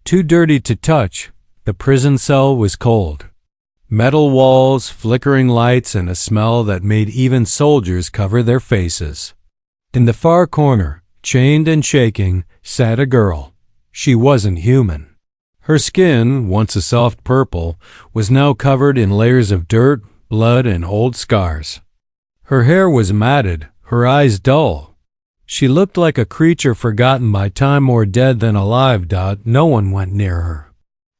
Too dirty to touch, the prison cell was cold. Metal walls, flickering lights, and a smell that made even soldiers cover their faces. In the far corner, chained and shaking, sat a girl. She wasn't human. Her skin, once a soft purple, was now covered in layers of dirt, blood, and old scars. Her hair was matted, her eyes dull. She looked like a creature forgotten by time or dead than alive. No one went near her.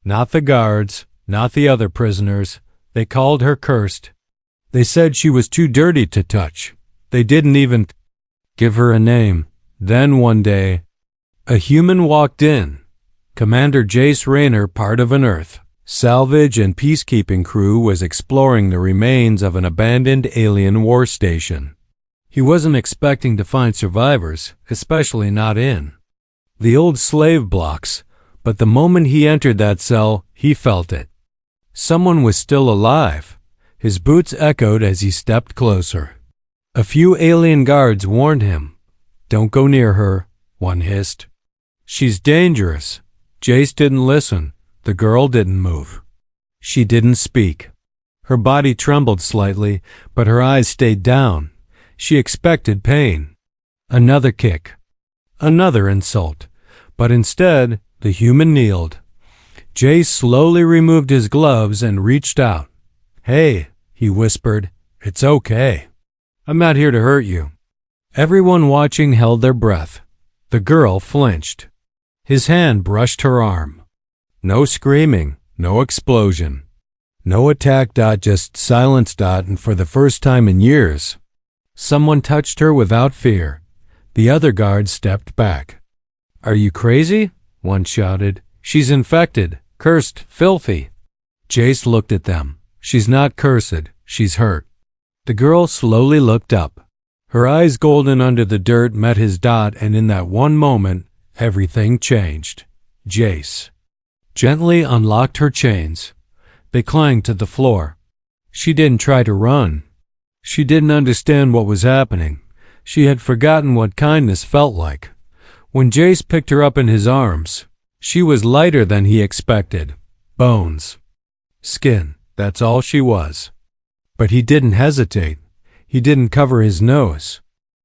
Not the guards, not the other prisoners. They called her cursed. They said she was too dirty to touch. They didn't even give her a name. Then one day, a human walked in. Commander Jace Rayner, part of an Earth salvage and peacekeeping crew, was exploring the remains of an abandoned alien war station. He wasn't expecting to find survivors, especially not in the old slave blocks, but the moment he entered that cell, he felt it. Someone was still alive. His boots echoed as he stepped closer. A few alien guards warned him. "Don't go near her," one hissed. "She's dangerous." Jace didn't listen. The girl didn't move. She didn't speak. Her body trembled slightly, but her eyes stayed down. She expected pain. Another kick. Another insult. But instead, the human kneeled. Jace slowly removed his gloves and reached out. "Hey," he whispered, "it's okay. I'm not here to hurt you." Everyone watching held their breath. The girl flinched. His hand brushed her arm. No screaming, no explosion. No attack. Just silence. And for the first time in years, someone touched her without fear. The other guards stepped back. "Are you crazy?" one shouted. "She's infected, cursed, filthy." Jace looked at them. "She's not cursed, she's hurt." The girl slowly looked up. Her eyes, golden under the dirt, met his. And in that one moment, everything changed. Jace gently unlocked her chains. They clanged to the floor. She didn't try to run. She didn't understand what was happening. She had forgotten what kindness felt like. When Jace picked her up in his arms, she was lighter than he expected. Bones. Skin. That's all she was. But he didn't hesitate. He didn't cover his nose.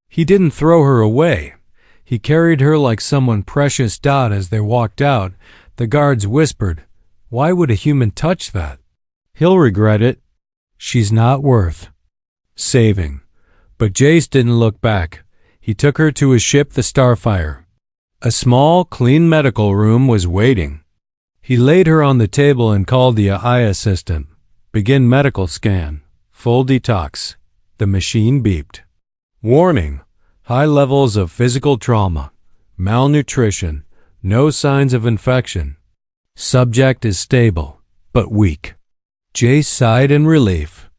He didn't throw her away. He carried her like someone precious. As they walked out, the guards whispered, "Why would a human touch that? He'll regret it. She's not worth saving." But Jace didn't look back. He took her to his ship, the Starfire. A small, clean medical room was waiting. He laid her on the table and called the AI assistant. "Begin medical scan. Full detox." The machine beeped. "Warning. High levels of physical trauma. Malnutrition. No signs of infection. Subject is stable, but weak." Jace sighed in relief.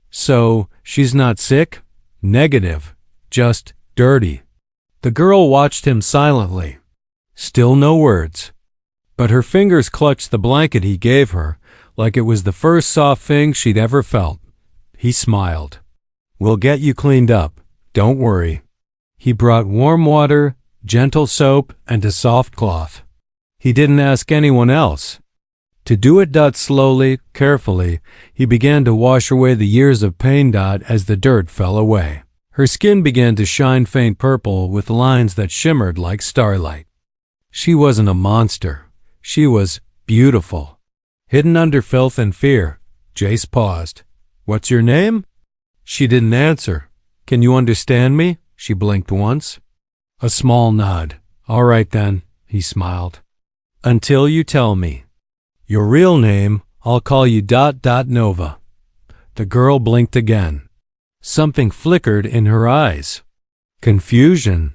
"So, she's not sick?" "Negative. Just dirty." The girl watched him silently. Still no words. But her fingers clutched the blanket he gave her, like it was the first soft thing she'd ever felt. He smiled. "We'll get you cleaned up. Don't worry." He brought warm water, gentle soap, and a soft cloth. He didn't ask anyone else to do it. Slowly, carefully, he began to wash away the years of pain. As the dirt fell away, her skin began to shine faint purple with lines that shimmered like starlight. She wasn't a monster. She was beautiful. Hidden under filth and fear. Jace paused. "What's your name?" She didn't answer. "Can you understand me?" She blinked once. A small nod. "All right then," he smiled. "Until you tell me your real name, I'll call you ... Nova." The girl blinked again. Something flickered in her eyes. Confusion.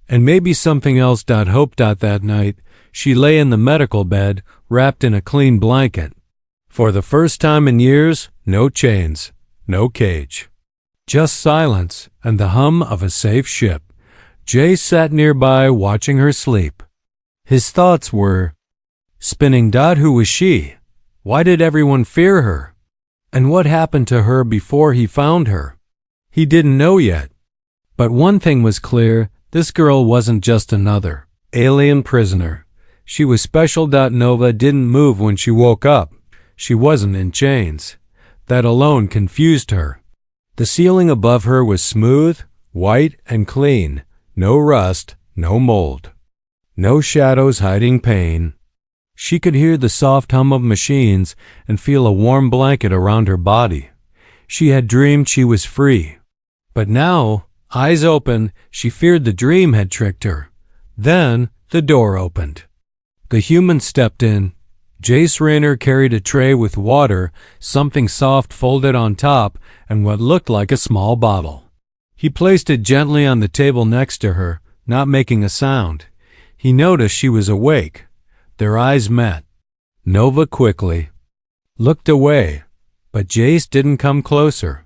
And maybe something else. Hope. That night, she lay in the medical bed, wrapped in a clean blanket. For the first time in years, no chains, no cage. Just silence and the hum of a safe ship. Jace sat nearby, watching her sleep. His thoughts were spinning. Who was she? Why did everyone fear her? And what happened to her before he found her? He didn't know yet. But one thing was clear, this girl wasn't just another alien prisoner. She was special. Nova didn't move when she woke up. She wasn't in chains. That alone confused her. The ceiling above her was smooth, white, and clean. No rust, no mold. No shadows hiding pain. She could hear the soft hum of machines and feel a warm blanket around her body. She had dreamed she was free. But now, eyes open, she feared the dream had tricked her. Then the door opened. The human stepped in. Jace Rayner carried a tray with water, something soft folded on top, and what looked like a small bottle. He placed it gently on the table next to her, not making a sound. He noticed she was awake. Their eyes met. Nova quickly looked away, but Jace didn't come closer.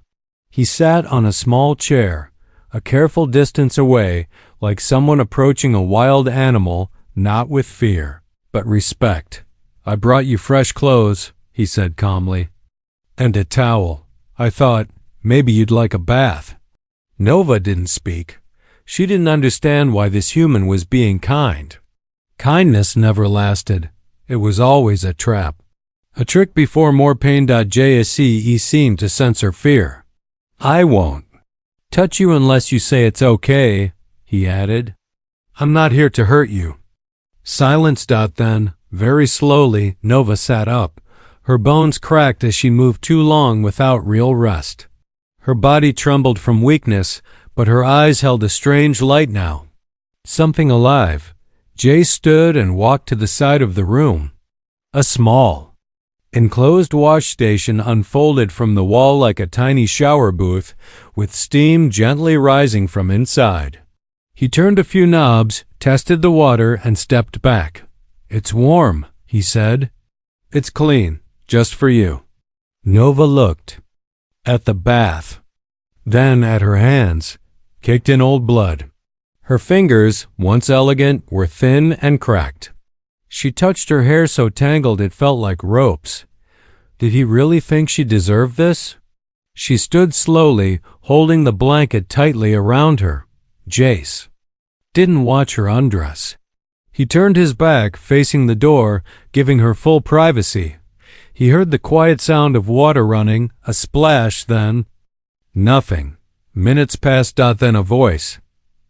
He sat on a small chair, a careful distance away, like someone approaching a wild animal, not with fear, but respect. "I brought you fresh clothes," he said calmly. "And a towel. I thought maybe you'd like a bath." Nova didn't speak. She didn't understand why this human was being kind. Kindness never lasted. It was always a trap. A trick before more pain. Jace seemed to sense her fear. "I won't touch you unless you say it's okay," he added. "I'm not here to hurt you." Silence. Then, very slowly, Nova sat up. Her bones cracked as she moved too long without real rest. Her body trembled from weakness, but her eyes held a strange light now. Something alive. Jay stood and walked to the side of the room. A small, enclosed wash station unfolded from the wall like a tiny shower booth, with steam gently rising from inside. He turned a few knobs, tested the water, and stepped back. "It's warm," he said. "It's clean, just for you." Nova looked at the bath, then at her hands, caked in old blood. Her fingers, once elegant, were thin and cracked. She touched her hair so tangled it felt like ropes. Did he really think she deserved this? She stood slowly, holding the blanket tightly around her. Jace didn't watch her undress. He turned his back, facing the door, giving her full privacy. He heard the quiet sound of water running, a splash, then nothing. Minutes passed. Then a voice.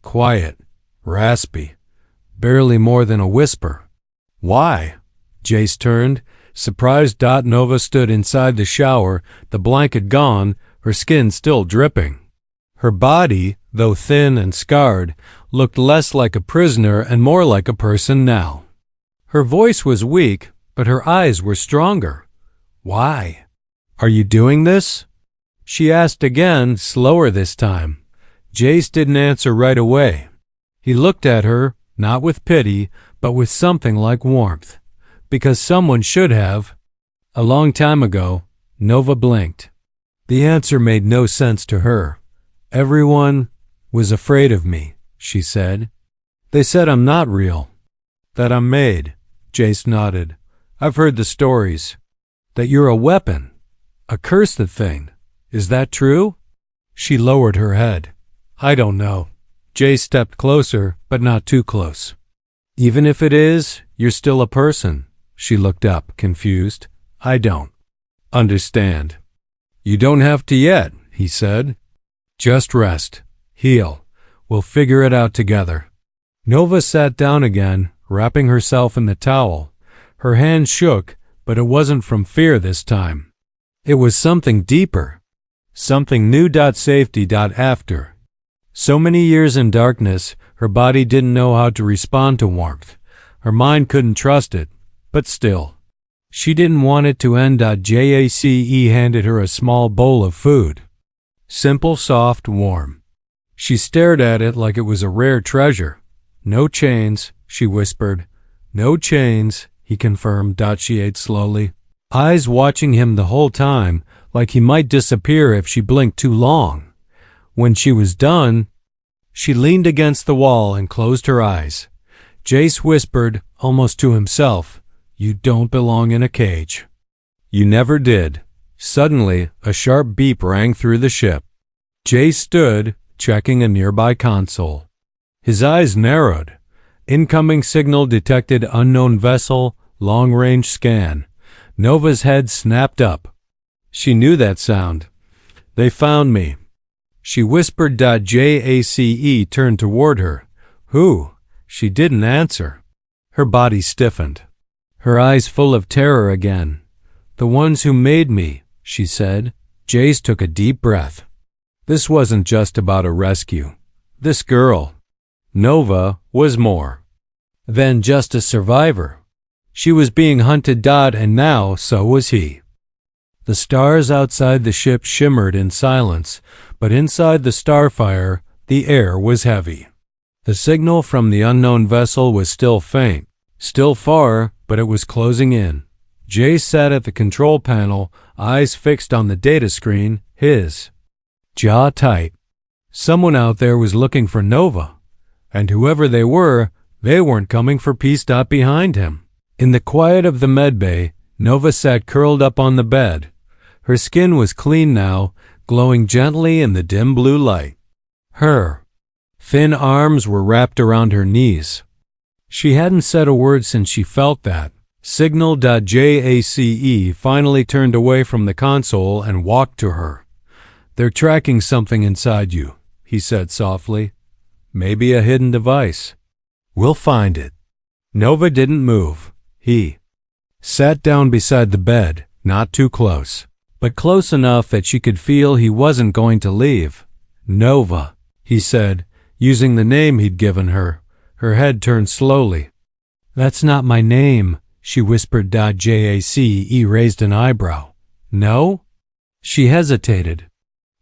Quiet, raspy, barely more than a whisper. "Why?" Jace turned, surprised. Nova stood inside the shower, the blanket gone, her skin still dripping. Her body, though thin and scarred, looked less like a prisoner and more like a person now. Her voice was weak, but her eyes were stronger. "Why? Are you doing this?" she asked again, slower this time. Jace didn't answer right away. He looked at her, not with pity, but with something like warmth. Because someone should have. A long time ago. Nova blinked. The answer made no sense to her. "Everyone was afraid of me," she said. "They said I'm not real. That I'm made." Jace nodded. "I've heard the stories. That you're a weapon. A cursed thing. Is that true?" She lowered her head. "I don't know." Jace stepped closer, but not too close. "Even if it is, you're still a person." She looked up, confused. "I don't understand." "You don't have to yet," he said. "Just rest. Heal. We'll figure it out together." Nova sat down again, wrapping herself in the towel. Her hand shook, but it wasn't from fear this time. It was something deeper. Something new. Safety. After so many years in darkness, her body didn't know how to respond to warmth. Her mind couldn't trust it, but still. She didn't want it to end. Jace handed her a small bowl of food. Simple, soft, warm. She stared at it like it was a rare treasure. "No chains," she whispered. "No chains," he confirmed. She ate slowly, eyes watching him the whole time, like he might disappear if she blinked too long. When she was done, she leaned against the wall and closed her eyes. Jace whispered, almost to himself, "You don't belong in a cage." "You never did." Suddenly, a sharp beep rang through the ship. Jace stood, checking a nearby console. His eyes narrowed. Incoming signal detected, unknown vessel, long-range scan. Nova's head snapped up. She knew that sound. They found me. She whispered. Jace turned toward her. Who? She didn't answer. Her body stiffened. Her eyes full of terror again. The ones who made me, she said. Jace took a deep breath. This wasn't just about a rescue. This girl, Nova, was more than just a survivor. She was being hunted, and now so was he. The stars outside the ship shimmered in silence, but inside the starfire, the air was heavy. The signal from the unknown vessel was still faint, still far, but it was closing in. Jace sat at the control panel, eyes fixed on the data screen, his jaw tight. Someone out there was looking for Nova, and whoever they weren't coming for peace. Behind him, in the quiet of the medbay, Nova sat curled up on the bed. Her skin was clean now, glowing gently in the dim blue light. Her thin arms were wrapped around her knees. She hadn't said a word since she felt that. Signal. Jace finally turned away from the console and walked to her. They're tracking something inside you, he said softly. Maybe a hidden device. We'll find it. Nova didn't move. He sat down beside the bed, not too close, but close enough that she could feel he wasn't going to leave. Nova, he said, using the name he'd given her. Her head turned slowly. That's not my name, she whispered. Jace raised an eyebrow. No? She hesitated.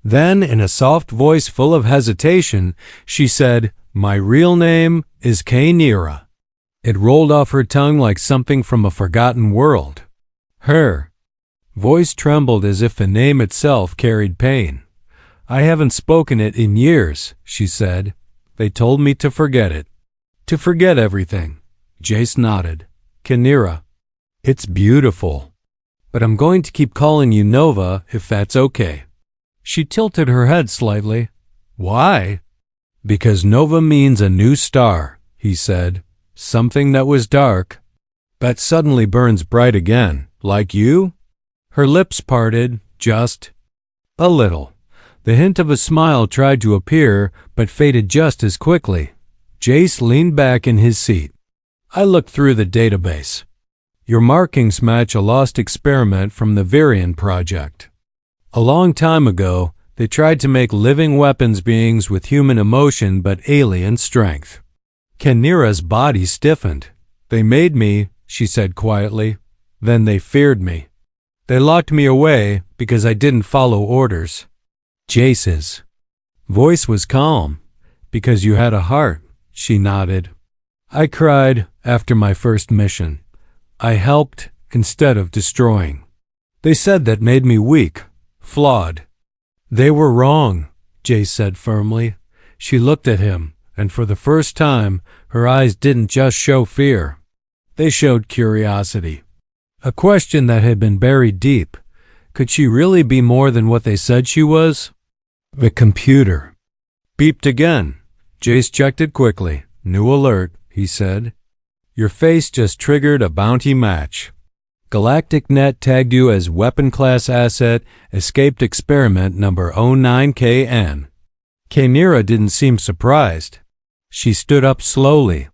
Then, in a soft voice full of hesitation, she said, My real name is Kainira. It rolled off her tongue like something from a forgotten world. Her voice trembled as if the name itself carried pain. I haven't spoken it in years, she said. They told me to forget it. To forget everything. Jace nodded. Kainira. It's beautiful. But I'm going to keep calling you Nova, if that's okay. She tilted her head slightly. Why? Because Nova means a new star, he said. Something that was dark, that suddenly burns bright again, like you? Her lips parted, just a little. The hint of a smile tried to appear, but faded just as quickly. Jace leaned back in his seat. I looked through the database. Your markings match a lost experiment from the Virion Project. A long time ago, they tried to make living weapons beings with human emotion but alien strength. Kainira's body stiffened. They made me, she said quietly. Then they feared me. They locked me away because I didn't follow orders. Jace's voice was calm. Because you had a heart, she nodded. I cried after my first mission. I helped instead of destroying. They said that made me weak, flawed. They were wrong, Jace said firmly. She looked at him, and for the first time, her eyes didn't just show fear. They showed curiosity. A question that had been buried deep. Could she really be more than what they said she was? The computer beeped again. Jace checked it quickly. New alert, he said. Your face just triggered a bounty match. Galactic Net tagged you as weapon class asset, escaped experiment number 09KN. Kainira didn't seem surprised. She stood up slowly,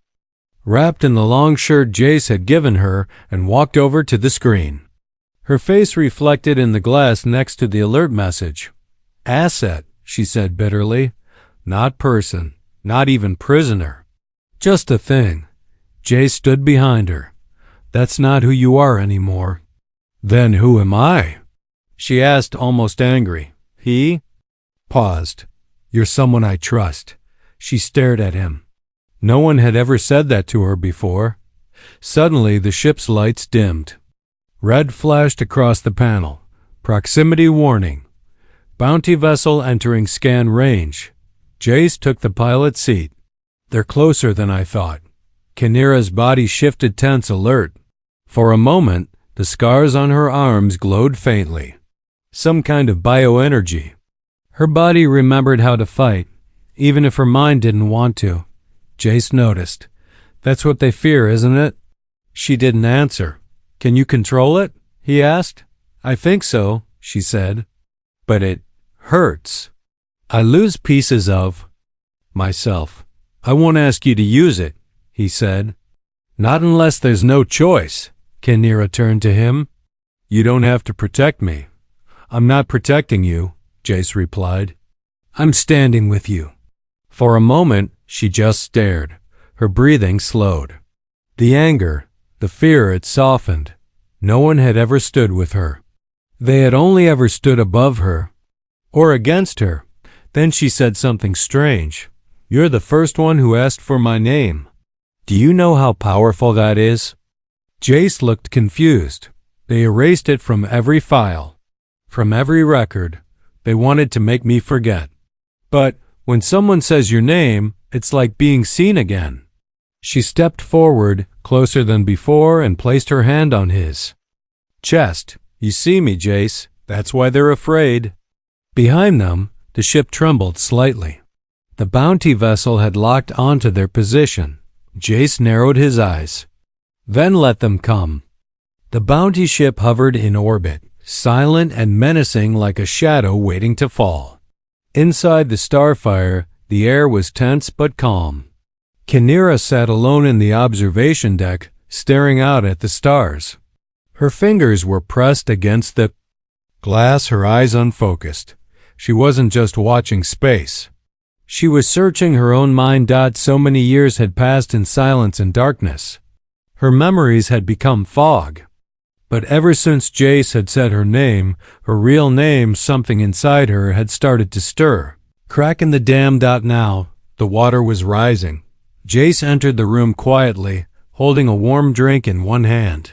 wrapped in the long shirt Jace had given her, and walked over to the screen. Her face reflected in the glass next to the alert message. Asset, she said bitterly. Not person, not even prisoner. Just a thing. Jace stood behind her. That's not who you are anymore. Then who am I? She asked, almost angry. He paused. You're someone I trust. She stared at him. No one had ever said that to her before. Suddenly, the ship's lights dimmed. Red flashed across the panel. Proximity warning. Bounty vessel entering scan range. Jace took the pilot seat. They're closer than I thought. Kainira's body shifted tense, alert. For a moment, the scars on her arms glowed faintly. Some kind of bioenergy. Her body remembered how to fight, even if her mind didn't want to. Jace noticed. That's what they fear, isn't it? She didn't answer. Can you control it? He asked. I think so, she said. But it hurts. I lose pieces of myself. I won't ask you to use it, he said. Not unless there's no choice, Kinneara turned to him. You don't have to protect me. I'm not protecting you, Jace replied. I'm standing with you. For a moment, she just stared. Her breathing slowed. The anger, the fear had softened. No one had ever stood with her. They had only ever stood above her, or against her. Then she said something strange. You're the first one who asked for my name. Do you know how powerful that is? Jace looked confused. They erased it from every file, from every record. They wanted to make me forget. But when someone says your name, it's like being seen again. She stepped forward, closer than before, and placed her hand on his chest. You see me, Jace. That's why they're afraid. Behind them, the ship trembled slightly. The bounty vessel had locked onto their position. Jace narrowed his eyes. Then let them come. The bounty ship hovered in orbit, silent and menacing like a shadow waiting to fall. Inside the Starfire, the air was tense but calm. Kinneara sat alone in the observation deck, staring out at the stars. Her fingers were pressed against the glass, her eyes unfocused. She wasn't just watching space. She was searching her own mind. So many years had passed in silence and darkness. Her memories had become fog. But ever since Jace had said her name, her real name, something inside her had started to stir. Crack in the dam. Now, the water was rising. Jace entered the room quietly, holding a warm drink in one hand.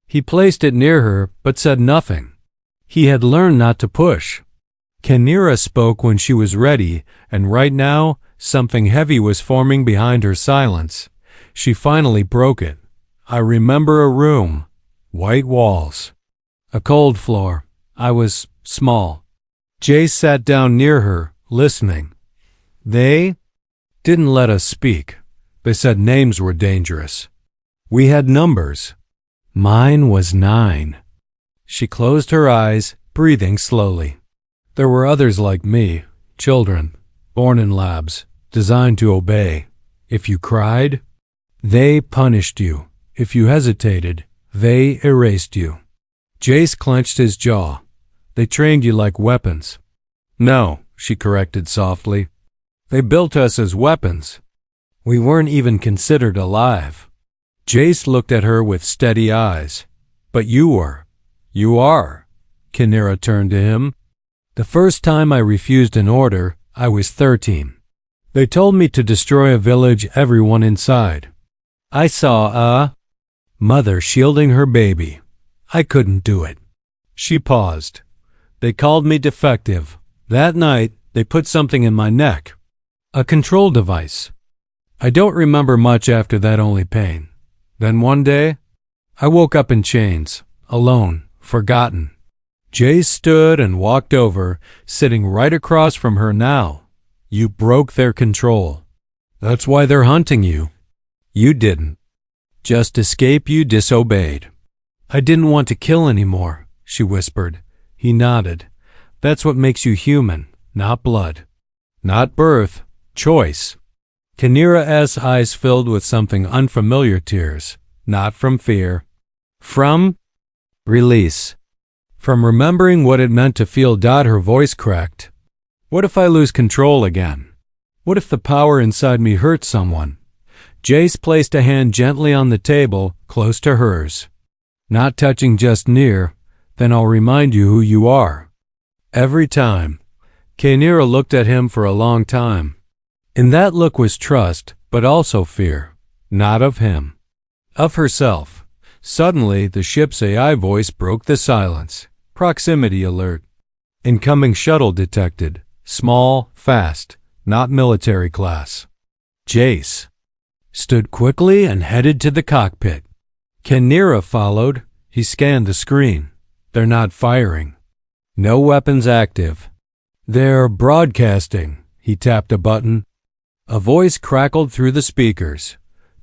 He placed it near her, but said nothing. He had learned not to push. Kinneara spoke when she was ready, and right now, something heavy was forming behind her silence. She finally broke it. I remember a room. White walls. A cold floor. I was small. Jace sat down near her, listening. They didn't let us speak. They said names were dangerous. We had numbers. Mine was 9. She closed her eyes, breathing slowly. There were others like me, children, born in labs, designed to obey. If you cried, they punished you. If you hesitated, they erased you. Jace clenched his jaw. They trained you like weapons. No, she corrected softly. They built us as weapons. We weren't even considered alive. Jace looked at her with steady eyes. But you were. You are. Kinneara turned to him. The first time I refused an order, I was 13. They told me to destroy a village, everyone inside. I saw a mother shielding her baby. I couldn't do it. She paused. They called me defective. That night, they put something in my neck. A control device. I don't remember much after that, only pain. Then one day, I woke up in chains, alone, forgotten. Jace stood and walked over, sitting right across from her now. You broke their control. That's why they're hunting you. You didn't just escape, you disobeyed. I didn't want to kill anymore, she whispered. He nodded. That's what makes you human, not blood. Not birth, choice. Kinneara's eyes filled with something unfamiliar, tears, not from fear. From release. From remembering what it meant to feel. Her voice cracked. What if I lose control again? What if the power inside me hurts someone? Jace placed a hand gently on the table, close to hers. Not touching, just near. Then I'll remind you who you are. Every time. Kinneara looked at him for a long time. In that look was trust, but also fear. Not of him. Of herself. Suddenly, the ship's AI voice broke the silence. Proximity alert. Incoming shuttle detected. Small, fast, not military class. Jace stood quickly and headed to the cockpit. Kinneara followed. He scanned the screen. They're not firing. No weapons active. They're broadcasting. He tapped a button. A voice crackled through the speakers.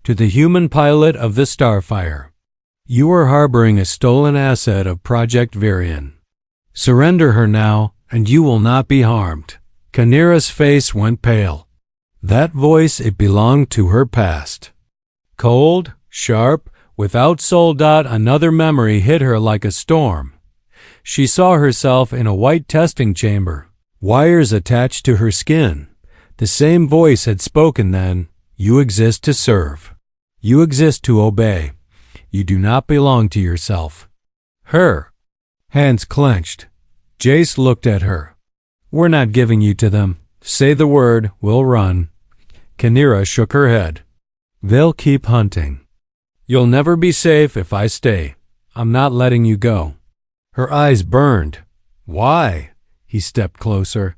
To the human pilot of the Starfire. You are harboring a stolen asset of Project Virion. Surrender her now, and you will not be harmed. Kynera's face went pale. That voice, it belonged to her past. Cold, sharp, without soul. Another memory hit her like a storm. She saw herself in a white testing chamber, wires attached to her skin. The same voice had spoken then. You exist to serve. You exist to obey. You do not belong to yourself. Her hands clenched. Jace looked at her. We're not giving you to them. Say the word, we'll run. Kynera shook her head. They'll keep hunting. You'll never be safe if I stay. I'm not letting you go. Her eyes burned. Why? He stepped closer.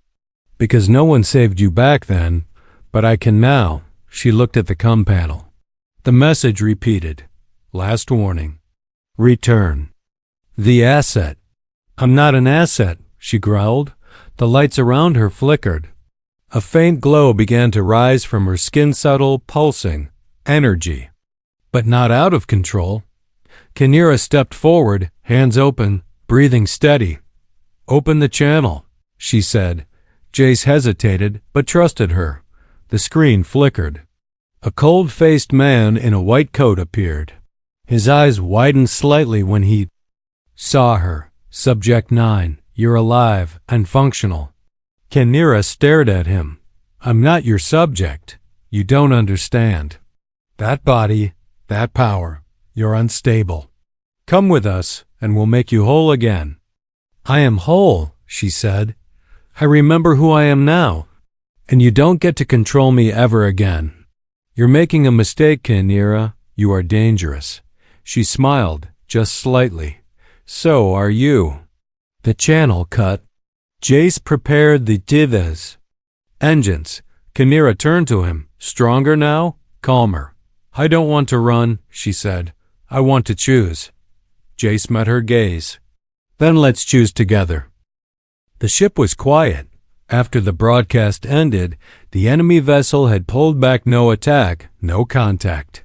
Because no one saved you back then, but I can now. She looked at the comm panel. The message repeated. Last warning. Return. The asset. I'm not an asset, she growled. The lights around her flickered. A faint glow began to rise from her skin, subtle, pulsing. Energy. But not out of control. Kynera stepped forward, hands open, breathing steady. Open the channel, she said. Jace hesitated, but trusted her. The screen flickered. A cold-faced man in a white coat appeared. His eyes widened slightly when he saw her. Subject 9, you're alive and functional. Kynera stared at him. I'm not your subject. You don't understand. That body, that power, you're unstable. Come with us, and we'll make you whole again. I am whole, she said. I remember who I am now, and you don't get to control me ever again. You're making a mistake, Kynera. You are dangerous. She smiled, just slightly. So are you. The channel cut. Jace prepared the divas. Engines. Kynera turned to him. Stronger now? Calmer. I don't want to run, she said. I want to choose. Jace met her gaze. Then let's choose together. The ship was quiet. After the broadcast ended, the enemy vessel had pulled back. No attack, no contact.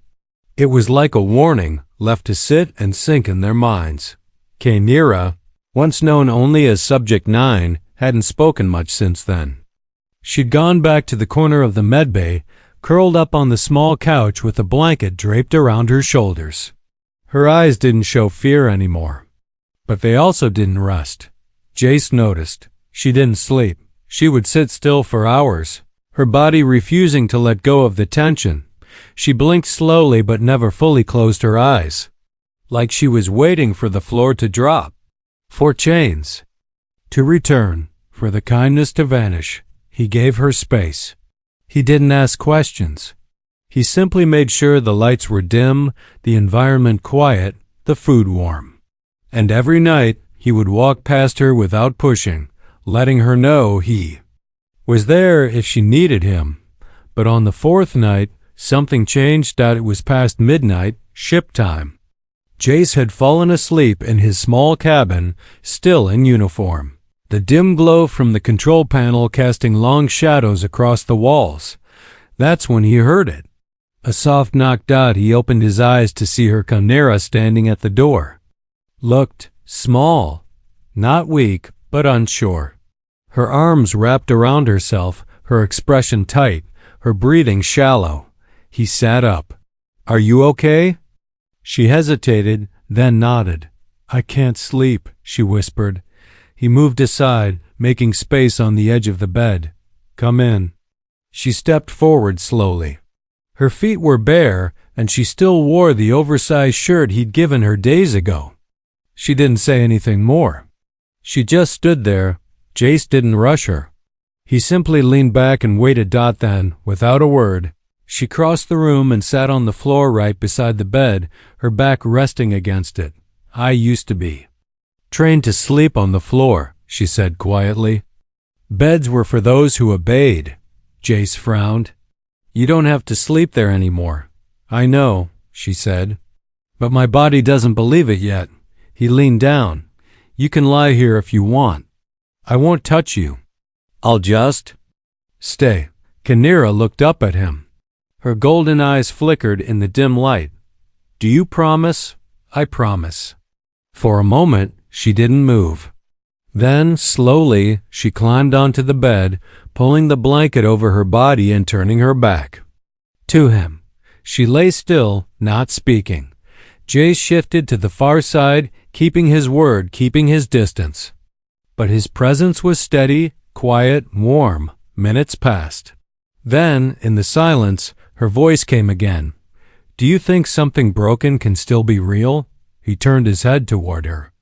It was like a warning, left to sit and sink in their minds. Kynera, once known only as Subject 9, hadn't spoken much since then. She'd gone back to the corner of the medbay, curled up on the small couch with a blanket draped around her shoulders. Her eyes didn't show fear anymore. But they also didn't rest. Jace noticed. She didn't sleep. She would sit still for hours, her body refusing to let go of the tension. She blinked slowly but never fully closed her eyes, like she was waiting for the floor to drop, for chains to return, for the kindness to vanish. He gave her space. He didn't ask questions. He simply made sure the lights were dim, the environment quiet, the food warm. And every night he would walk past her without pushing, letting her know he was there if she needed him. But on the fourth night, something changed. It was past midnight, ship time. Jace had fallen asleep in his small cabin, still in uniform. The dim glow from the control panel casting long shadows across the walls. That's when he heard it. A soft knock. He opened his eyes to see her Kynera standing at the door. Looked small, not weak, but unsure. Her arms wrapped around herself, her expression tight, her breathing shallow. He sat up. Are you okay? She hesitated, then nodded. I can't sleep, she whispered. He moved aside, making space on the edge of the bed. Come in. She stepped forward slowly. Her feet were bare, and she still wore the oversized shirt he'd given her days ago. She didn't say anything more. She just stood there. Jace didn't rush her. He simply leaned back and waited. Then, without a word, she crossed the room and sat on the floor right beside the bed, her back resting against it. I used to be trained to sleep on the floor, she said quietly. Beds were for those who obeyed. Jace frowned. You don't have to sleep there anymore. I know, she said. But my body doesn't believe it yet. He leaned down. You can lie here if you want. I won't touch you. I'll just stay. Kynera looked up at him. Her golden eyes flickered in the dim light. "Do you promise?" "I promise." For a moment, she didn't move. Then, slowly, she climbed onto the bed, pulling the blanket over her body and turning her back to him. She lay still, not speaking. Jace shifted to the far side, keeping his word, keeping his distance. But his presence was steady, quiet, warm. Minutes passed. Then, in the silence, her voice came again. "Do you think something broken can still be real?" He turned his head toward her.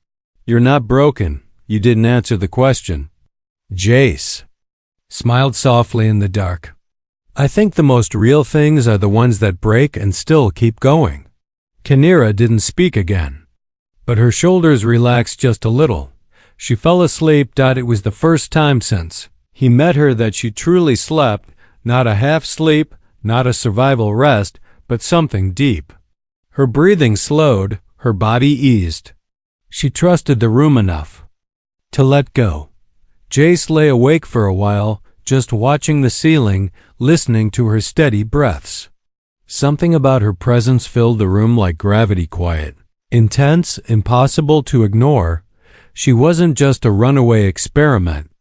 "You're not broken. You didn't answer the question." Jace smiled softly in the dark. "I think the most real things are the ones that break and still keep going." Kynira didn't speak again, but her shoulders relaxed just a little. She fell asleep. It was the first time since he met her that she truly slept, not a half sleep, not a survival rest, but something deep. Her breathing slowed, her body eased. She trusted the room enough to let go. Jace lay awake for a while, just watching the ceiling, listening to her steady breaths. Something about her presence filled the room like gravity quiet. Intense, impossible to ignore. She wasn't just a runaway experiment.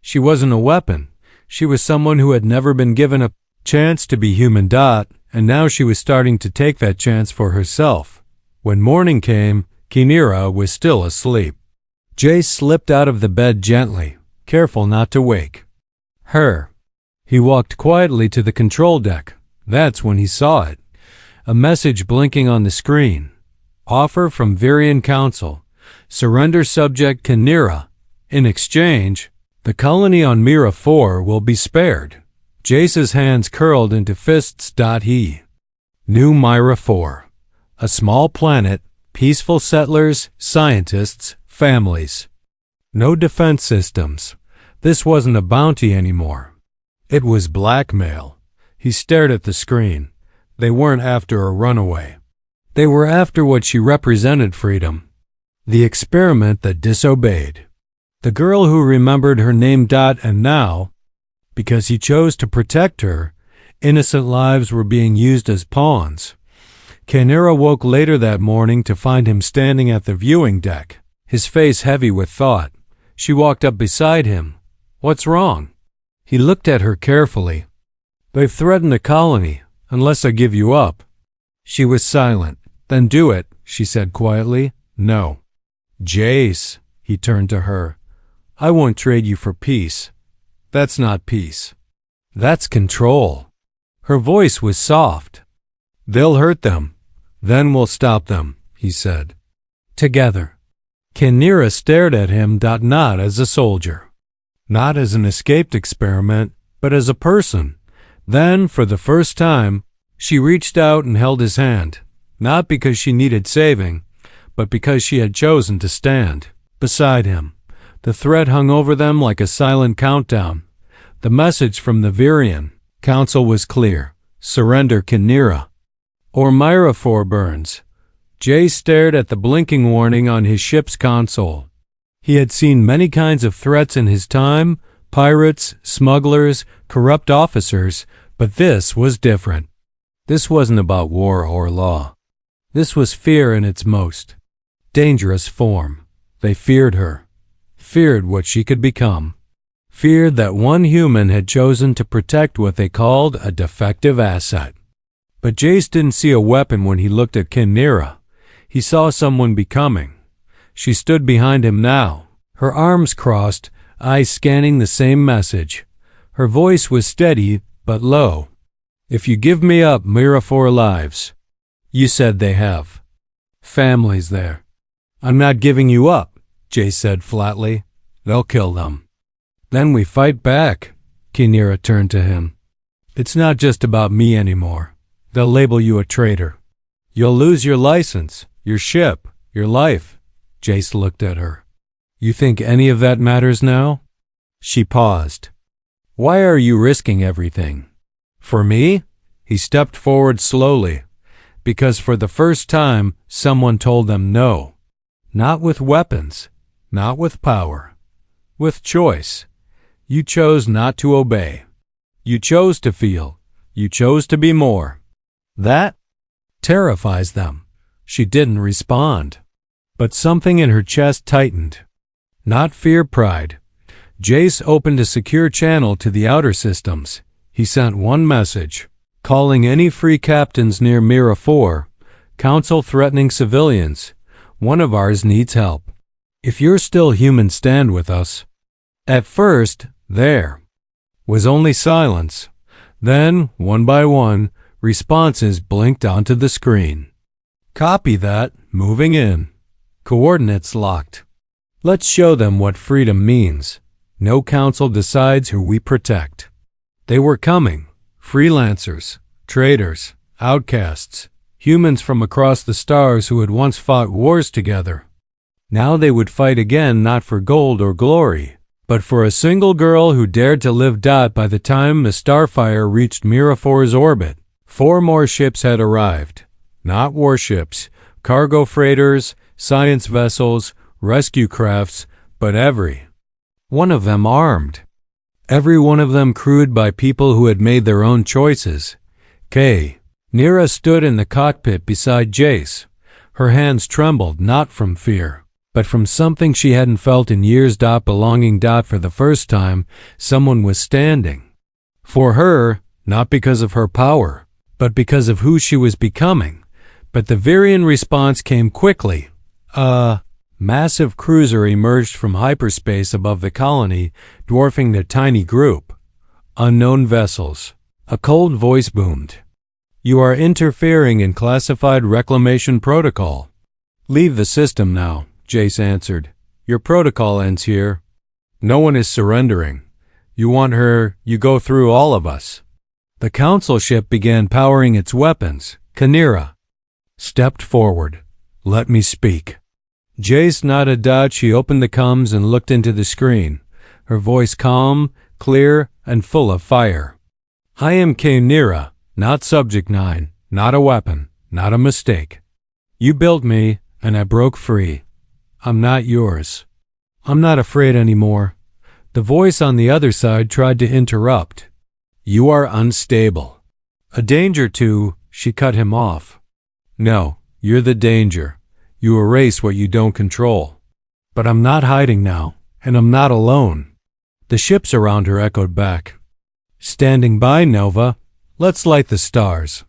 She wasn't a weapon. She was someone who had never been given a chance to be human. And now she was starting to take that chance for herself. When morning came, Kynira was still asleep. Jace slipped out of the bed gently, careful not to wake her. He walked quietly to the control deck. That's when he saw it. A message blinking on the screen. Offer from Virian Council. Surrender subject Kynira. In exchange, the colony on Mira 4 will be spared. Jace's hands curled into fists. He knew Mira 4. A small planet, peaceful settlers, scientists, families. No defense systems. This wasn't a bounty anymore. It was blackmail. He stared at the screen. They weren't after a runaway. They were after what she represented: freedom. The experiment that disobeyed. The girl who remembered her name. And now, because he chose to protect her, innocent lives were being used as pawns. Kynira woke later that morning to find him standing at the viewing deck, his face heavy with thought. She walked up beside him. "What's wrong?" He looked at her carefully. "They've threatened the colony, unless I give you up." She was silent. "Then do it," she said quietly. "No." "Jace," he turned to her. "I won't trade you for peace. That's not peace. That's control." Her voice was soft. "They'll hurt them. Then we'll stop them," he said. Together. Kynira stared at him. Not as a soldier. Not as an escaped experiment, but as a person. Then, for the first time, she reached out and held his hand, not because she needed saving, but because she had chosen to stand beside him. The threat hung over them like a silent countdown. The message from the Virian Council was clear: surrender Kynira, or Mira 4 burns. Jay stared at the blinking warning on his ship's console. He had seen many kinds of threats in his time: pirates, smugglers, corrupt officers, but this was different. This wasn't about war or law. This was fear in its most dangerous form. They feared her, feared what she could become, feared that one human had chosen to protect what they called a defective asset. But Jace didn't see a weapon when he looked at Kynira. He saw someone becoming. She stood behind him now, her arms crossed, eyes scanning the same message. Her voice was steady but low. "If you give me up, Mira 4 lives. You said they have families there." "I'm not giving you up," Jay said flatly. "They'll kill them. Then we fight back." Kynira turned to him. "It's not just about me anymore. They'll label you a traitor. You'll lose your license, your ship, your life." Jace looked at her. "You think any of that matters now?" She paused. "Why are you risking everything?" "For me?" He stepped forward slowly. "Because for the first time, someone told them no. Not with weapons, not with power. With choice. You chose not to obey. You chose to feel. You chose to be more. That terrifies them. She didn't respond. But something in her chest tightened. Not fear, pride. Jace opened a secure channel to the outer systems. He sent one message, calling any free captains near Mira 4, Council threatening civilians. One of ours needs help. If you're still human, stand with us. At first, there was only silence. Then, one by one, responses blinked onto the screen. Copy that. Moving in. Coordinates locked. Let's show them what freedom means. No council decides who we protect. They were coming. Freelancers, traders, outcasts, humans from across the stars who had once fought wars together. Now they would fight again, not for gold or glory, but for a single girl who dared to live. By the time the Starfire reached Mira 4's orbit, 4 more ships had arrived. Not warships, cargo freighters, science vessels, rescue crafts, but every one of them armed. Every one of them crewed by people who had made their own choices. Nira stood in the cockpit beside Jace. Her hands trembled, not from fear, but from something she hadn't felt in years. Belonging. For the first time, someone was standing for her, not because of her power, but because of who she was becoming. But the Virian response came quickly. A massive cruiser emerged from hyperspace above the colony, dwarfing the tiny group. Unknown vessels. A cold voice boomed. You are interfering in classified reclamation protocol. Leave the system now, Jace answered. Your protocol ends here. No one is surrendering. You want her, you go through all of us. The council ship began powering its weapons. Khaneera stepped forward. Let me speak. Jace nodded. She opened the comms and looked into the screen, her voice calm, clear, and full of fire. I am Khaneera, not Subject 9, not a weapon, not a mistake. You built me, and I broke free. I'm not yours. I'm not afraid anymore. The voice on the other side tried to interrupt. You are unstable. A danger to, she cut him off. No, you're the danger. You erase what you don't control. But I'm not hiding now, and I'm not alone. The ships around her echoed back. Standing by, Nova. Let's light the stars.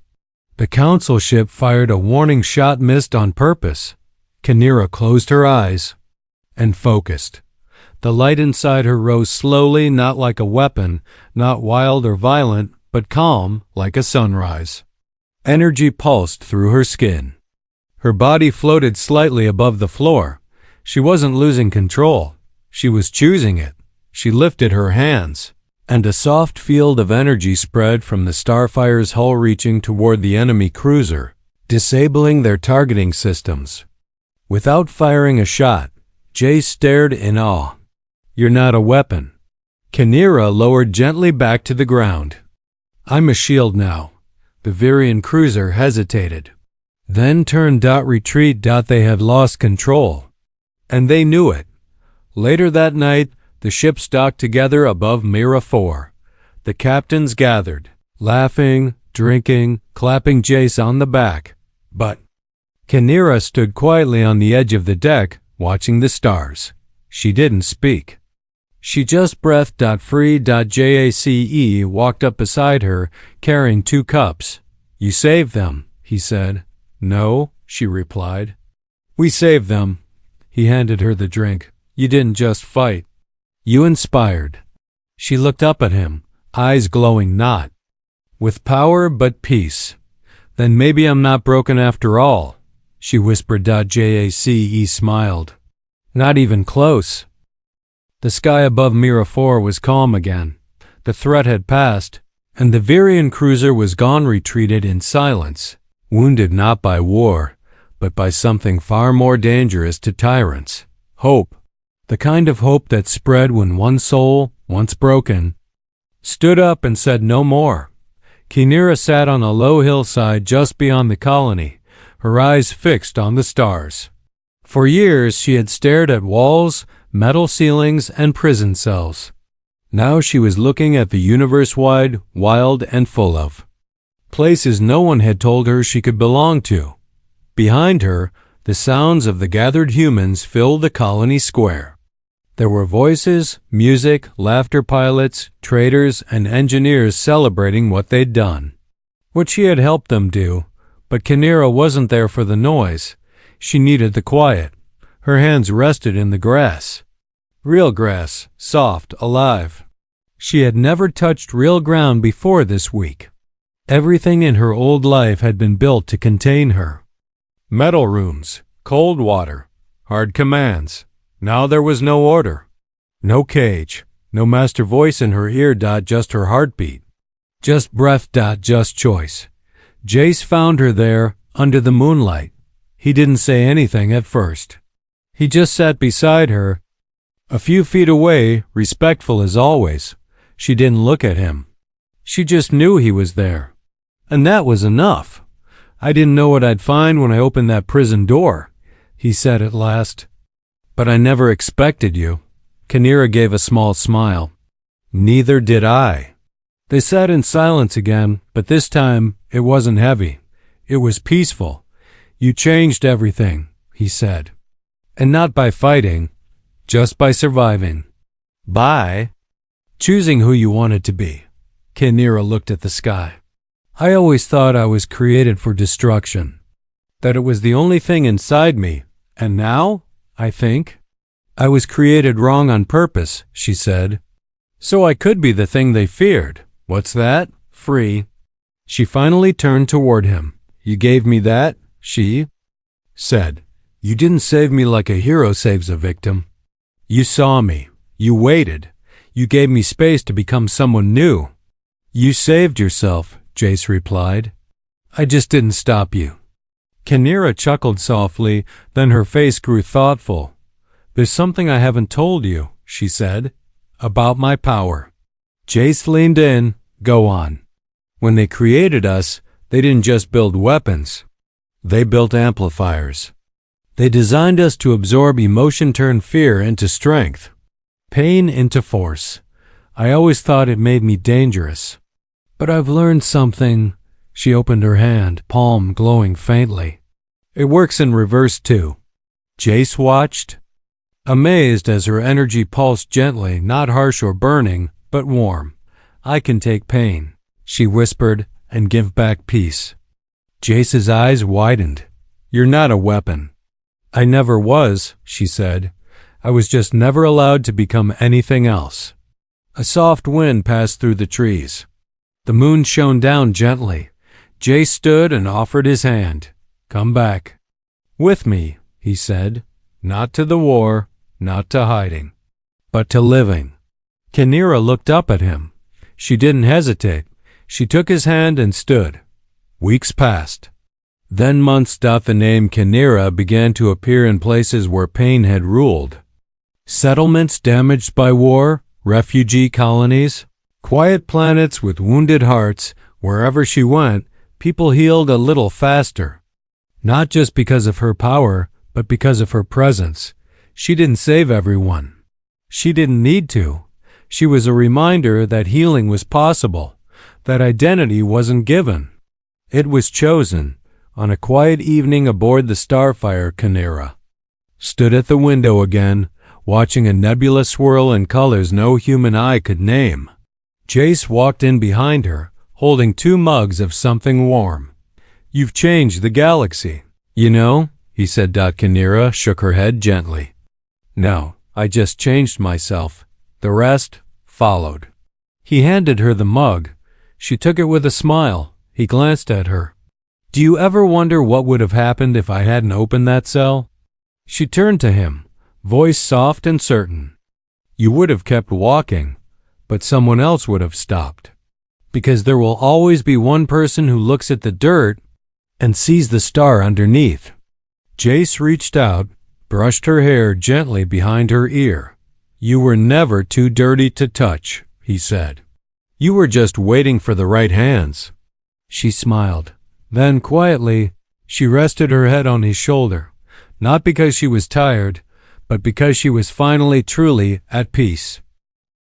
The council ship fired a warning shot, missed on purpose. Khaneera closed her eyes and focused. The light inside her rose slowly, not like a weapon, not wild or violent, but calm, like a sunrise. Energy pulsed through her skin. Her body floated slightly above the floor. She wasn't losing control. She was choosing it. She lifted her hands, and a soft field of energy spread from the Starfire's hull, reaching toward the enemy cruiser, disabling their targeting systems. Without firing a shot, Jace stared in awe. You're not a weapon. Khaneera lowered gently back to the ground. I'm a shield now. The Virian cruiser hesitated. Then turned. Retreat. They had lost control. And they knew it. Later that night, the ships docked together above Mira 4. The captains gathered, laughing, drinking, clapping Jace on the back. But Khaneera stood quietly on the edge of the deck, watching the stars. She didn't speak. She just breathed. Free. Jace walked up beside her, carrying 2 cups. You saved them, he said. No, she replied. We saved them. He handed her the drink. You didn't just fight. You inspired. She looked up at him, eyes glowing, not with power but peace. Then maybe I'm not broken after all, she whispered. Jace smiled. Not even close. The sky above Mira 4 was calm again. The threat had passed, and the Virian cruiser was gone, retreated in silence. Wounded not by war, but by something far more dangerous to tyrants. Hope. The kind of hope that spread when one soul, once broken, stood up and said no more. Khaneera sat on a low hillside just beyond the colony, her eyes fixed on the stars. For years she had stared at walls, metal ceilings, and prison cells. Now she was looking at the universe, wide, wild, and full of places no one had told her she could belong to. Behind her, the sounds of the gathered humans filled the colony square. There were voices, music, laughter pilots, traders, and engineers celebrating what they'd done. What she had helped them do, but Kynera wasn't there for the noise. She needed the quiet. Her hands rested in the grass. Real grass, soft, alive. She had never touched real ground before this week. Everything in her old life had been built to contain her. Metal rooms, cold water, hard commands. Now there was no order. No cage, no master voice in her ear. Just her heartbeat. Just breath. Just choice. Jace found her there, under the moonlight. He didn't say anything at first. He just sat beside her, a few feet away, respectful as always. She didn't look at him. She just knew he was there. And that was enough. I didn't know what I'd find when I opened that prison door, he said at last. But I never expected you. Kynera gave a small smile. Neither did I. They sat in silence again, but this time it wasn't heavy. It was peaceful. You changed everything, he said. And not by fighting, just by surviving. By choosing who you wanted to be. Kynera looked at the sky. I always thought I was created for destruction, that it was the only thing inside me, and now, I think, I was created wrong on purpose, she said. So I could be the thing they feared. What's that? Free. She finally turned toward him. You gave me that, she said. You didn't save me like a hero saves a victim. You saw me. You waited. You gave me space to become someone new. You saved yourself, Jace replied. I just didn't stop you. Kynera chuckled softly, then her face grew thoughtful. There's something I haven't told you, she said, about my power. Jace leaned in. Go on. When they created us, they didn't just build weapons. They built amplifiers. They designed us to absorb emotion, turn fear into strength, pain into force. I always thought it made me dangerous. But I've learned something. She opened her hand, palm glowing faintly. It works in reverse too. Jace watched, amazed as her energy pulsed gently, not harsh or burning, but warm. I can take pain, she whispered, and give back peace. Jace's eyes widened. You're not a weapon. I never was, she said. I was just never allowed to become anything else. A soft wind passed through the trees. The moon shone down gently. Jace stood and offered his hand. Come back. With me, he said. Not to the war, not to hiding, but to living. Kynera looked up at him. She didn't hesitate. She took his hand and stood. Weeks passed. Then months. The name Kynera began to appear in places where pain had ruled. Settlements damaged by war, refugee colonies, quiet planets with wounded hearts. Wherever she went, people healed a little faster. Not just because of her power, but because of her presence. She didn't save everyone. She didn't need to. She was a reminder that healing was possible, that identity wasn't given. It was chosen. On a quiet evening aboard the Starfire, Kynera stood at the window again, watching a nebula swirl in colors no human eye could name. Jace walked in behind her, holding 2 mugs of something warm. You've changed the galaxy. You know, he said. Kynera shook her head gently. No, I just changed myself. The rest followed. He handed her the mug. She took it with a smile. He glanced at her. Do you ever wonder what would have happened if I hadn't opened that cell? She turned to him, voice soft and certain. You would have kept walking, but someone else would have stopped. Because there will always be one person who looks at the dirt and sees the star underneath. Jace reached out, brushed her hair gently behind her ear. You were never too dirty to touch, he said. You were just waiting for the right hands. She smiled. Then, quietly, she rested her head on his shoulder, not because she was tired, but because she was finally truly at peace.